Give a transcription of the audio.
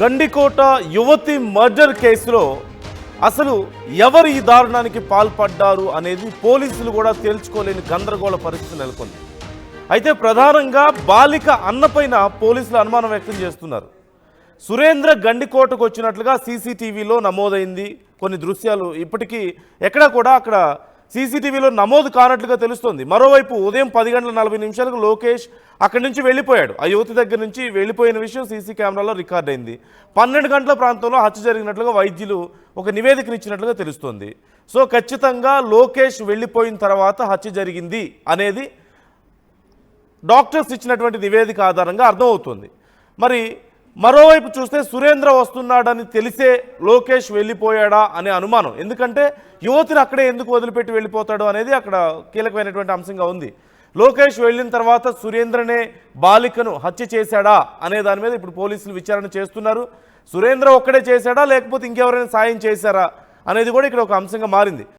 గండికోట యువతి మర్డర్ కేసులో అసలు ఎవరు ఈ దారుణానికి పాల్పడ్డారు అనేది పోలీసులు కూడా తేల్చుకోలేని గందరగోళ పరిస్థితి నెలకొంది. అయితే ప్రధానంగా బాలిక అన్నపైన పోలీసులు అనుమానం వ్యక్తం చేస్తున్నారు. సురేంద్ర గండికోటకు వచ్చినట్లుగా సీసీటీవీలో నమోదైంది. కొన్ని దృశ్యాలు ఇప్పటికీ ఎక్కడా కూడా అక్కడ సీసీటీవీలో నమోదు కానట్లుగా తెలుస్తోంది. మరోవైపు ఉదయం 10:40 లోకేష్ అక్కడి నుంచి వెళ్ళిపోయాడు. ఆ యువతి దగ్గర నుంచి వెళ్ళిపోయిన విషయం సీసీ కెమెరాలో రికార్డ్ అయింది. 12 గంటల ప్రాంతంలో హత్య జరిగినట్లుగా వైద్యులు ఒక నివేదికనిచ్చినట్లుగా తెలుస్తోంది. సో ఖచ్చితంగా లోకేష్ వెళ్ళిపోయిన తర్వాత హత్య జరిగింది అనేది డాక్టర్స్ ఇచ్చినటువంటి నివేదిక ఆధారంగా అర్థమవుతుంది. మరి మరోవైపు చూస్తే సురేంద్ర వస్తున్నాడని తెలిసే లోకేష్ వెళ్ళిపోయాడా అనే అనుమానం. ఎందుకంటే యువతిని అక్కడే ఎందుకు వదిలిపెట్టి వెళ్ళిపోతాడు అనేది అక్కడ కీలకమైనటువంటి అంశంగా ఉంది. లోకేష్ వెళ్ళిన తర్వాత సురేంద్రనే బాలికను హత్య చేశాడా అనే దాని మీద ఇప్పుడు పోలీసులు విచారణ చేస్తున్నారు. సురేంద్ర ఒక్కడే చేశాడా లేకపోతే ఇంకెవరైనా సాయం చేశారా అనేది కూడా ఇక్కడ ఒక అంశంగా మారింది.